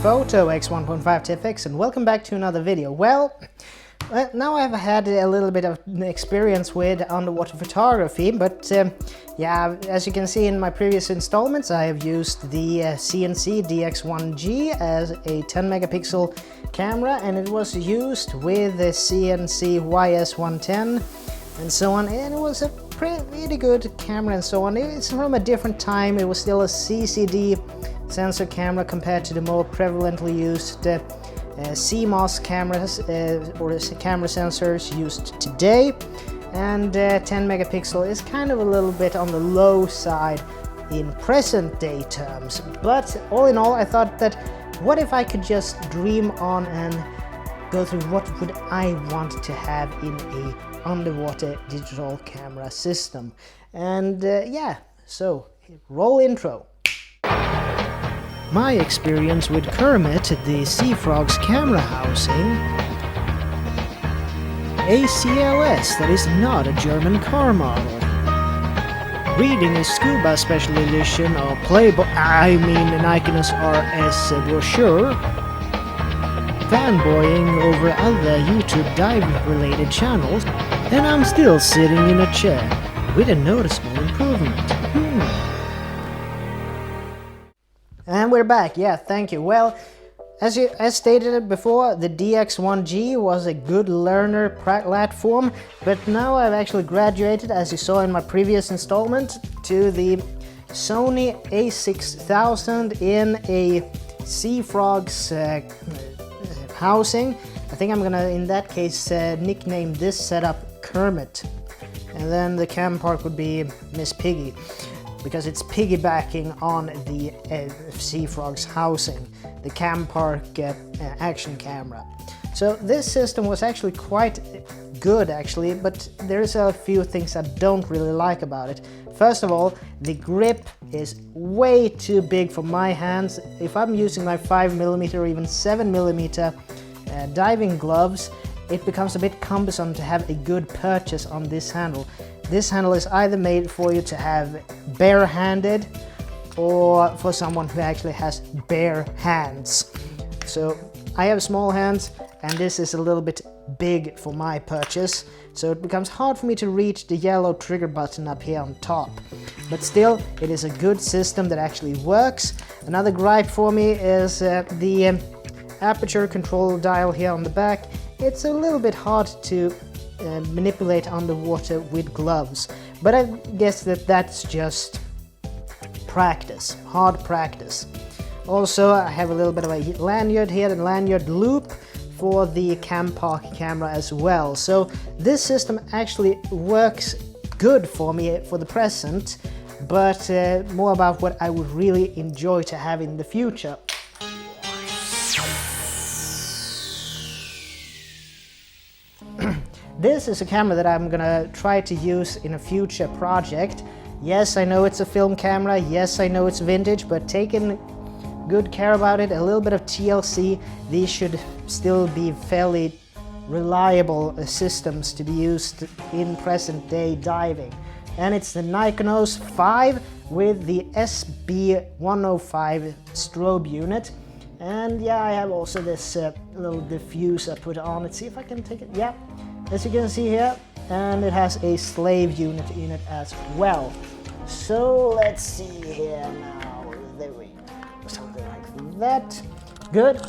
T.B.Photo X1.5 TFX, and welcome back to another video. Well, now I've had a little bit of experience with underwater photography, but yeah, as you can see in my previous installments, I have used the CNC DX1G as a 10 megapixel camera, and it was used with the CNC YS110 and so on, and it was a pretty good camera and so on. It's from a different time. It was still a CCD sensor camera compared to the more prevalently used CMOS cameras or camera sensors used today, and 10 megapixel is kind of a little bit on the low side in present day terms. But all in all, I thought that what if I could just dream on and go through what would I want to have in a underwater digital camera system. And yeah, so roll intro. My experience with Kermit, the SeaFrogs camera housing, a CLS that is not a German car model, reading a Scuba special edition of Playboy, the Nikonos RS brochure, fanboying over other YouTube dive-related channels, and I'm still sitting in a chair with a noticeable improvement. And we're back, yeah, thank you. Well, as stated before, the DX1G was a good learner platform, but now I've actually graduated, as you saw in my previous installment, to the SONY a6000 in a SeaFrogs housing. I think I'm gonna, in that case, nickname this setup Kermit, and then the cam park would be Miss Piggy, because it's piggybacking on the SeaFrogs housing, the cam park action camera. So this system was actually quite good actually, but there's a few things I don't really like about it. First of all, the grip is way too big for my hands. If I'm using my 5mm or even 7mm diving gloves, it becomes a bit cumbersome to have a good purchase on this handle. This handle is either made for you to have bare-handed or for someone who actually has bare hands. So I have small hands, and this is a little bit big for my purchase, so it becomes hard for me to reach the yellow trigger button up here on top. But still, it is a good system that actually works. Another gripe for me is the aperture control dial here on the back. It's a little bit hard to manipulate underwater with gloves, but I guess that's just practice, hard practice. Also, I have a little bit of a lanyard here, the lanyard loop for the cam park camera as well. So this system actually works good for me for the present, but more about what I would really enjoy to have in the future. This is a camera that I'm gonna try to use in a future project. Yes, I know it's a film camera, yes, I know it's vintage, but taking good care about it, a little bit of TLC, these should still be fairly reliable systems to be used in present day diving. And it's the Nikonos 5 with the SB105 strobe unit. And yeah, I have also this little diffuser put on it. See if I can take it, yeah. As you can see here, and it has a slave unit in it as well. So let's see here now, there we go, something like that, good.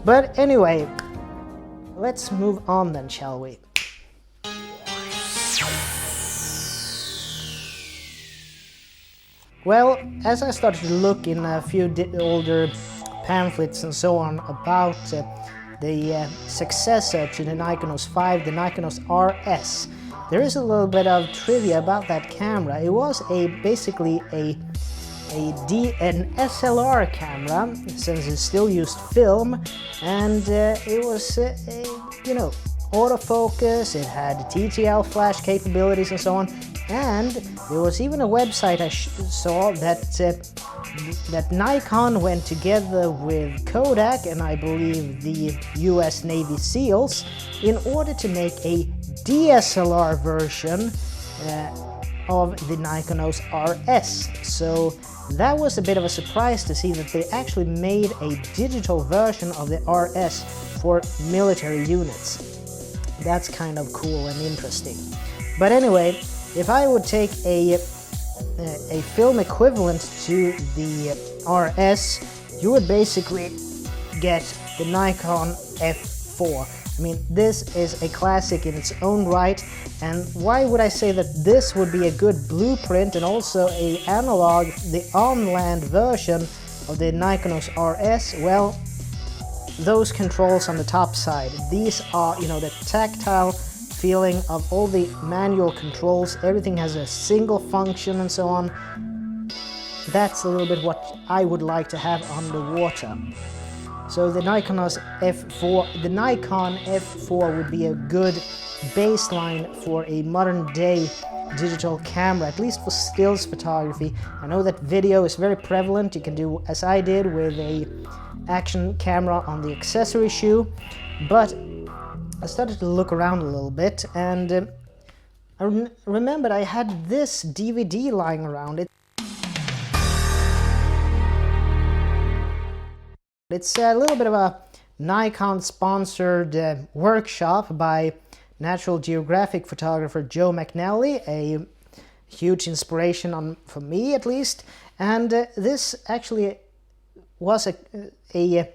But anyway, let's move on then, shall we? Well, as I started to look in a few older pamphlets and so on about the successor to the Nikonos 5, the Nikonos RS. There is a little bit of trivia about that camera. It was basically an SLR camera, since it still used film, and it was autofocus, it had TTL flash capabilities and so on, and there was even a website I saw that Nikon went together with Kodak and I believe the US Navy SEALs in order to make a DSLR version of the Nikonos RS. So that was a bit of a surprise to see that they actually made a digital version of the RS for military units. That's kind of cool and interesting. But anyway, if I would take a film equivalent to the RS, you would basically get the Nikon F4. I mean, this is a classic in its own right, and why would I say that this would be a good blueprint and also a analog, the on-land version of the Nikonos RS? Well, those controls on the top side, these are, you know, the tactile feeling of all the manual controls, everything has a single function and so on. That's a little bit what I would like to have underwater. So the Nikonos F4, the Nikon F4 would be a good baseline for a modern day digital camera, at least for stills photography. I know that video is very prevalent. You can do as I did with a action camera on the accessory shoe, but I started to look around a little bit, and I remembered I had this DVD lying around. It's a little bit of a Nikon-sponsored workshop by Natural Geographic photographer Joe McNelly, a huge inspiration for me at least. And this actually was a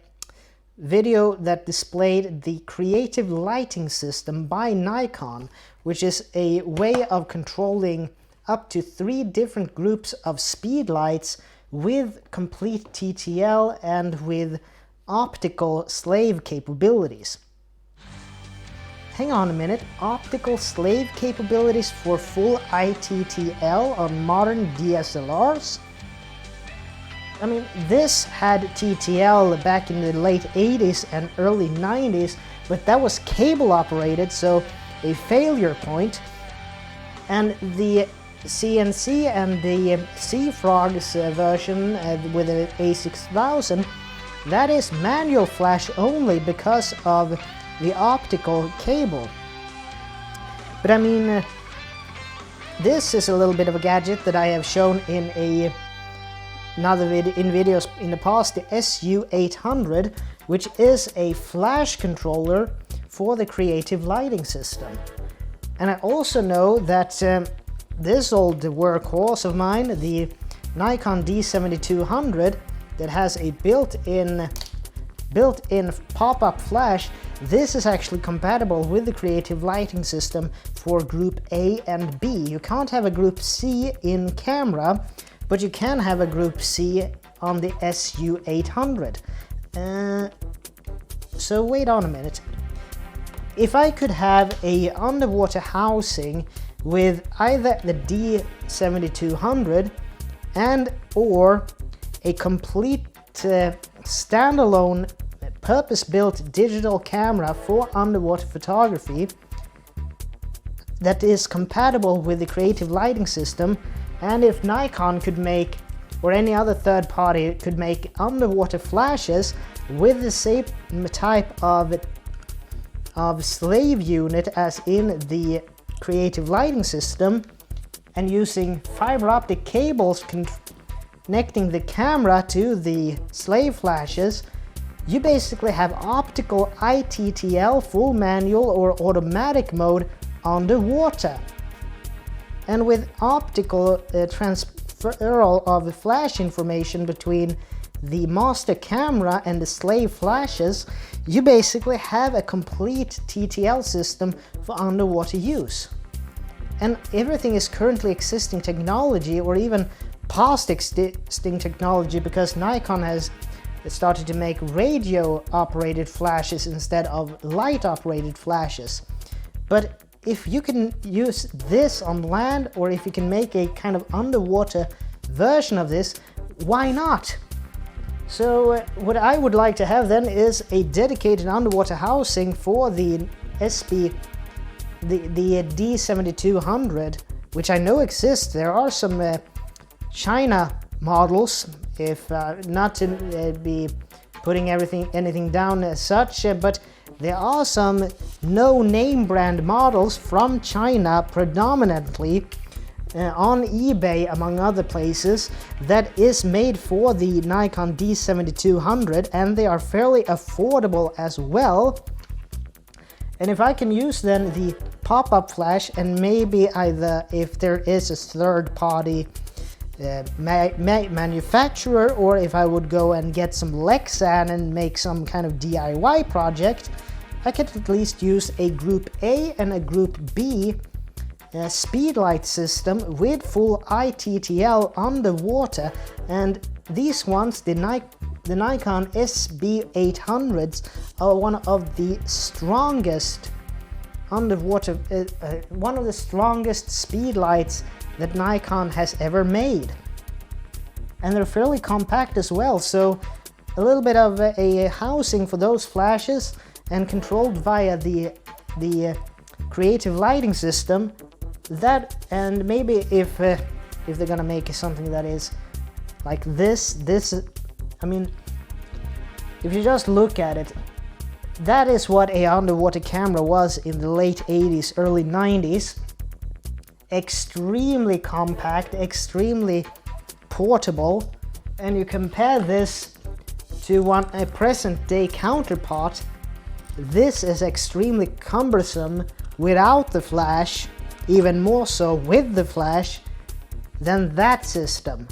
video that displayed the creative lighting system by Nikon, which is a way of controlling up to 3 different groups of speed lights with complete TTL and with optical slave capabilities. Hang on a minute, optical slave capabilities for full i-TTL on modern DSLRs? I mean, this had TTL back in the late 80s and early 90s, but that was cable operated, so a failure point. And the CNC and the SeaFrogs version with the A6000, that is manual flash only because of the optical cable. But I mean, this is a little bit of a gadget that I have shown in another videos in the past, the SU-800, which is a flash controller for the creative lighting system. And I also know that this old workhorse of mine, the Nikon D7200, that has a built-in pop-up flash, this is actually compatible with the creative lighting system for group A and B. You can't have a group C in camera, but you can have a group C on the SU-800. So wait on a minute. If I could have a underwater housing with either the D7200 and or a complete standalone purpose-built digital camera for underwater photography that is compatible with the creative lighting system, and if Nikon could make, or any other third party could make underwater flashes with the same type of slave unit as in the creative lighting system, and using fiber optic cables connecting the camera to the slave flashes, you basically have optical i-TTL full manual or automatic mode underwater. And with optical transferal of flash information between the master camera and the slave flashes, you basically have a complete TTL system for underwater use. And everything is currently existing technology, or even past existing technology, because Nikon has started to make radio operated flashes instead of light operated flashes. But if you can use this on land, or if you can make a kind of underwater version of this, why not? So what I would like to have then is a dedicated underwater housing for the the D7200, which I know exists. There are some China models, if not to be putting anything down as such, but there are some no-name brand models from China predominantly, on eBay among other places that is made for the Nikon D7200, and they are fairly affordable as well. And if I can use then the pop-up flash, and maybe either if there is a third-party manufacturer, or if I would go and get some Lexan and make some kind of DIY project, I could at least use a Group A and a Group B speedlight system with full i-TTL underwater. And these ones, the Nikon SB800s, are one of the strongest underwater, one of the strongest speedlights that Nikon has ever made. And they're fairly compact as well, so a little bit of a housing for those flashes, and controlled via the creative lighting system. That, and maybe if they're gonna make something that is like this, I mean, if you just look at it, that is what a underwater camera was in the late 80s, early 90s. Extremely compact, extremely portable, and you compare this to a present day counterpart. This is extremely cumbersome without the flash, even more so with the flash than that system.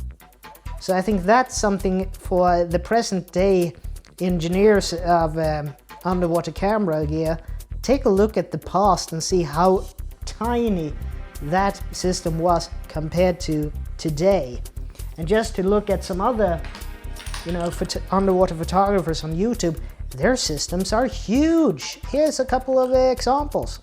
So I think that's something for the present day engineers of underwater camera gear. Take a look at the past and see how tiny that system was compared to today. And just to look at some other, underwater photographers on YouTube, their systems are huge. Here's a couple of examples.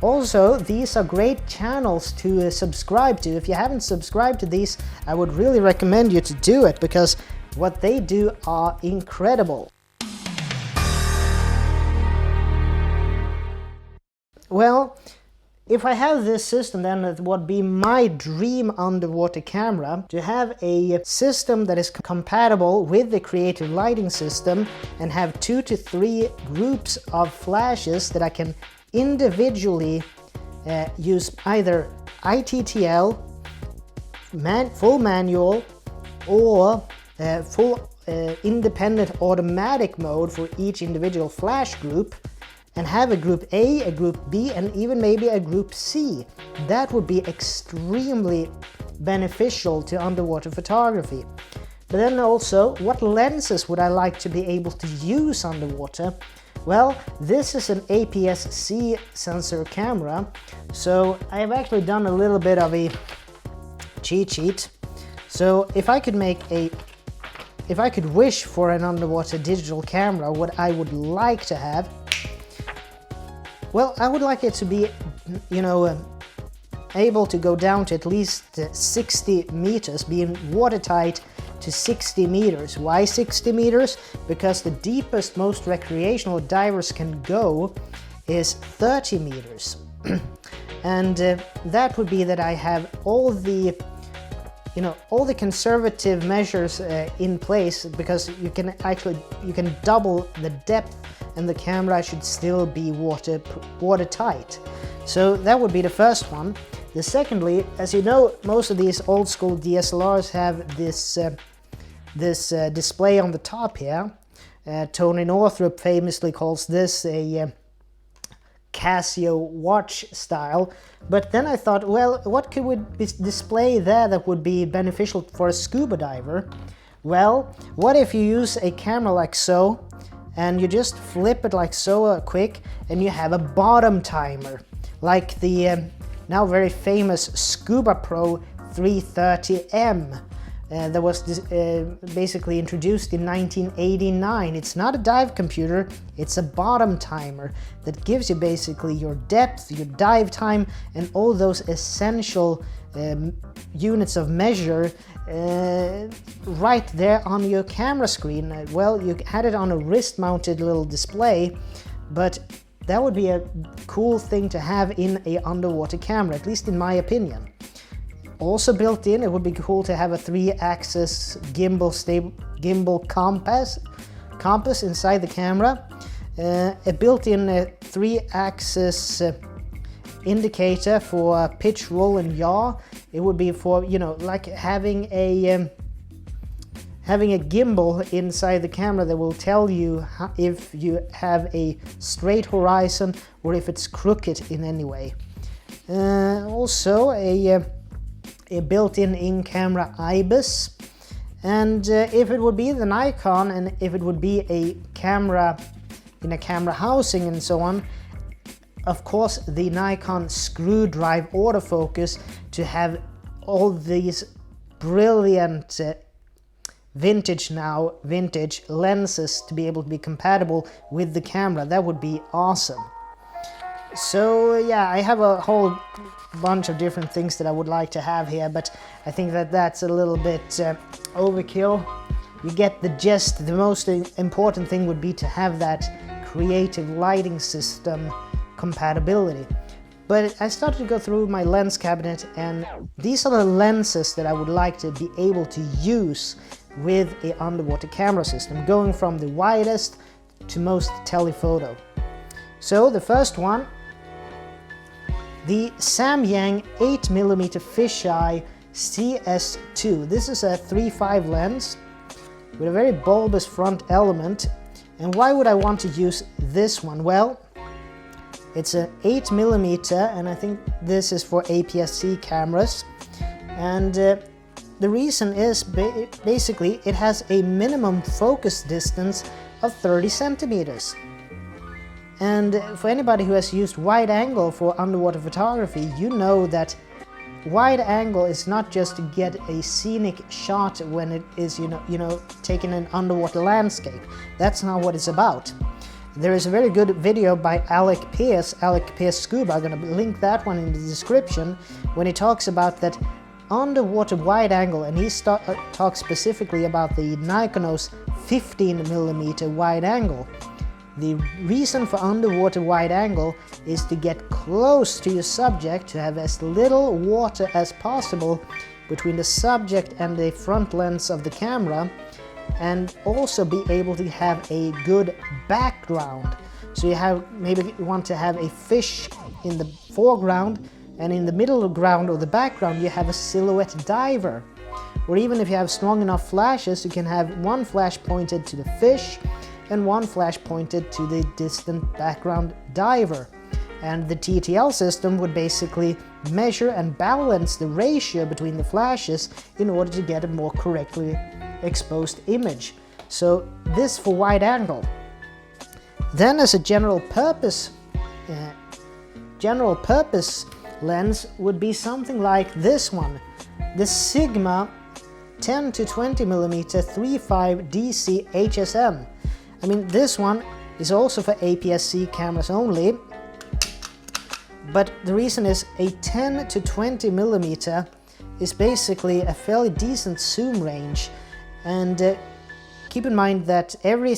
Also, these are great channels to subscribe to. If you haven't subscribed to these, I would really recommend you to do it, because what they do are incredible. Well, if I have this system, then it would be my dream underwater camera to have a system that is compatible with the creative lighting system, and have 2 to 3 groups of flashes that I can individually use either i-TTL, full manual, or full independent automatic mode for each individual flash group, and have a group A, a group B, and even maybe a group C. That would be extremely beneficial to underwater photography. But then also, what lenses would I like to be able to use underwater? Well, this is an APS-C sensor camera, so I've actually done a little bit of a cheat sheet. So if I could wish for an underwater digital camera, what I would like to have, well, I would like it to be, able to go down to at least 60 meters, being watertight to 60 meters. Why 60 meters? Because the deepest most recreational divers can go is 30 meters. And that would be that I have all the conservative measures in place, because you can double the depth and the camera should still be watertight. So that would be the first one. The secondly, as you know, most of these old school DSLRs have this display on the top here. Tony Northrup famously calls this a Casio watch style. But then I thought, well, what could we display there that would be beneficial for a scuba diver? Well, what if you use a camera like so, and you just flip it like so quick, and you have a bottom timer, like the now very famous Scuba Pro 330M. that was basically introduced in 1989. It's not a dive computer, it's a bottom timer that gives you basically your depth, your dive time, and all those essential units of measure right there on your camera screen. Well, you had it on a wrist-mounted little display, but that would be a cool thing to have in a underwater camera, at least in my opinion. Also built in, it would be cool to have a 3-axis gimbal compass inside the camera, a built-in 3-axis indicator for pitch, roll, and yaw. It would be for, you know, like having a gimbal inside the camera that will tell you if you have a straight horizon or if it's crooked in any way. Also a built-in in-camera IBIS, and if it would be the Nikon and if it would be a camera in a camera housing and so on, of course the Nikon screw drive autofocus to have all these brilliant vintage lenses to be able to be compatible with the camera. That would be awesome. So yeah, I have a whole bunch of different things that I would like to have here, but I think that that's a little bit overkill. You get the gist. The most important thing would be to have that creative lighting system compatibility. But I started to go through my lens cabinet, and these are the lenses that I would like to be able to use with an underwater camera system, going from the widest to most telephoto. So the first one, the Samyang 8mm fisheye CS2. This is a 3.5 lens with a very bulbous front element. And why would I want to use this one? Well, it's an 8mm, and I think this is for APS-C cameras. And the reason is basically it has a minimum focus distance of 30 centimeters. And for anybody who has used wide angle for underwater photography, you know that wide angle is not just to get a scenic shot when it is, you know, taking an underwater landscape. That's not what it's about. There is a very good video by Alec Peirce, Scuba. I'm going to link that one in the description, when he talks about that underwater wide angle, and he talks specifically about the Nikonos 15mm wide angle. The reason for underwater wide angle is to get close to your subject, to have as little water as possible between the subject and the front lens of the camera, and also be able to have a good background. So maybe you want to have a fish in the foreground, and in the middle ground or the background you have a silhouette diver. Or even if you have strong enough flashes, you can have one flash pointed to the fish and one flash pointed to the distant background diver. And the TTL system would basically measure and balance the ratio between the flashes in order to get a more correctly exposed image. So this for wide angle. Then as a general purpose lens would be something like this one, the Sigma 10 to 20mm 3.5 DC HSM. I mean, this one is also for APS-C cameras only, but the reason is a 10 to 20mm is basically a fairly decent zoom range, and keep in mind that every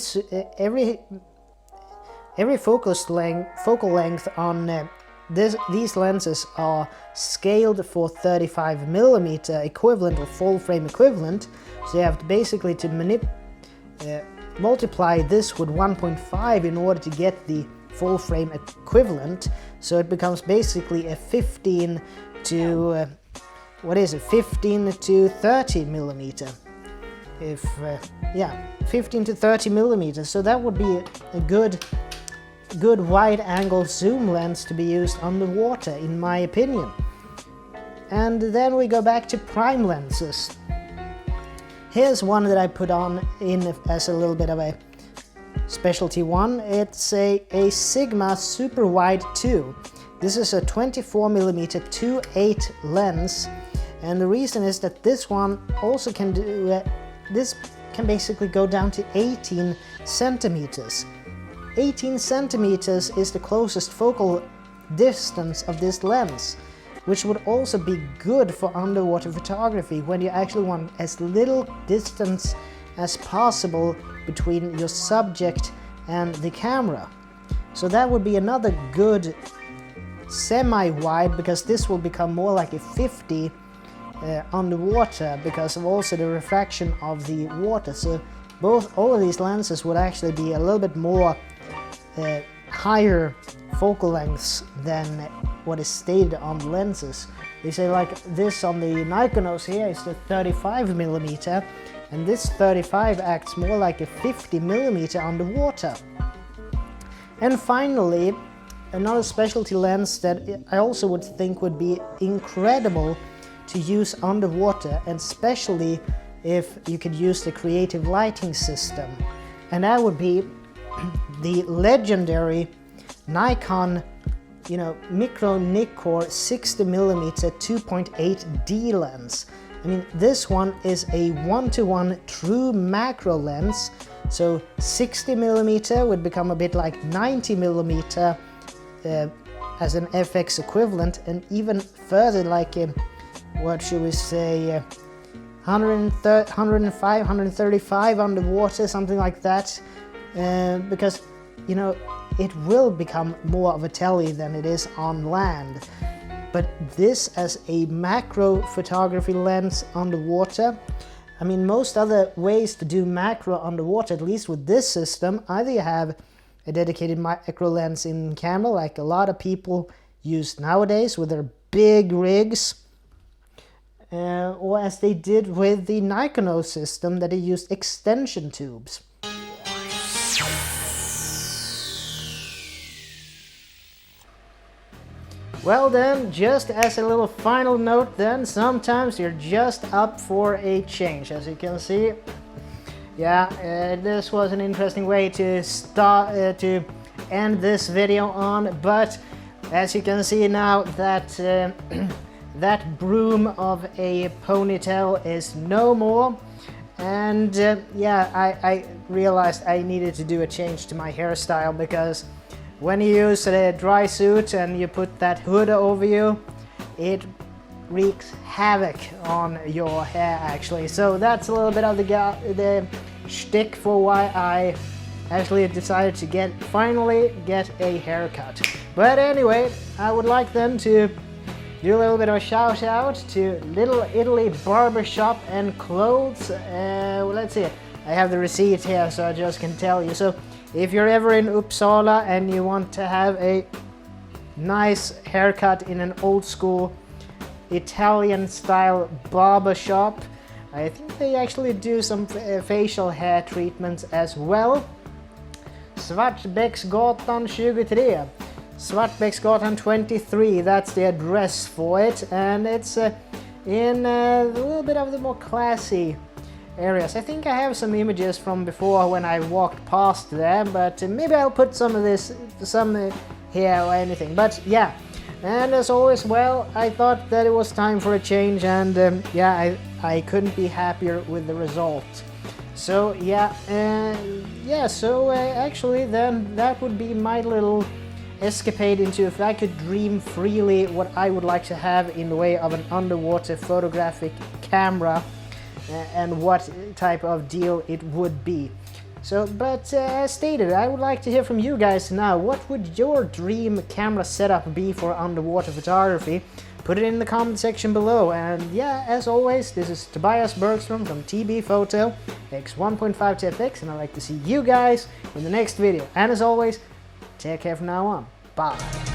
focal length on these lenses are scaled for 35mm equivalent or full frame equivalent, so you have to basically multiply this with 1.5 in order to get the full frame equivalent. So it becomes basically a 15 to 30mm. 15 to 30mm. So that would be a good wide angle zoom lens to be used underwater, in my opinion. And then we go back to prime lenses. Here's one that I put on in as a little bit of a specialty one. It's a Sigma Super Wide 2. This is a 24mm 2.8 lens, And the reason is that this one also can do, this can basically go down to 18 centimeters. 18 centimeters is the closest focal distance of this lens, which would also be good for underwater photography when you actually want as little distance as possible between your subject and the camera. So that would be another good semi-wide, because this will become more like a 50 underwater because of also the refraction of the water. So all of these lenses would actually be a little bit more higher focal lengths than what is stated on the lenses. They say like this on the Nikonos here is the 35mm, and this 35 acts more like a 50mm underwater. And finally, another specialty lens that I also would think would be incredible to use underwater, and especially if you could use the creative lighting system, and that would be the legendary Nikon, micro Nikkor 60mm 2.8D lens. I mean, this one is a 1:1 true macro lens, so 60mm would become a bit like 90mm as an FX equivalent, and even further like what should we say, 105, 135 underwater, something like that, because it will become more of a tele than it is on land. But this as a macro photography lens underwater, I mean, most other ways to do macro underwater, at least with this system, either you have a dedicated macro lens in camera like a lot of people use nowadays with their big rigs, or as they did with the Nikonos system, that they used extension tubes. Well then, just as a little final note then, sometimes you're just up for a change, as you can see. Yeah, this was an interesting way to start to end this video on, but as you can see now that that broom of a ponytail is no more, and yeah, I realized I needed to do a change to my hairstyle, because when you use a dry suit and you put that hood over you, it wreaks havoc on your hair actually. So that's a little bit of the shtick for why I actually decided to finally get a haircut. But anyway, I would like then to do a little bit of a shout out to Little Italy Barbershop and Clothes. Well, let's see, I have the receipt here so I just can tell you. So if you're ever in Uppsala and you want to have a nice haircut in an old school Italian style barber shop, I think they actually do some facial hair treatments as well. Svartbäcksgatan 23. Svartbäcksgatan 23, that's the address for it, and it's in a little bit of the more classy areas. I think I have some images from before when I walked past there, but maybe I'll put some of this, here or anything. But yeah, and as always, well, I thought that it was time for a change, and yeah, I couldn't be happier with the result. So yeah, actually then that would be my little escapade into if I could dream freely what I would like to have in the way of an underwater photographic camera, and what type of deal it would be. So, but as stated, I would like to hear from you guys now. What would your dream camera setup be for underwater photography? Put it in the comment section below. And yeah, as always, this is Tobias Bergstrom from T.B.Photo X1.5 TFX, and I'd like to see you guys in the next video. And as always, take care from now on. Bye.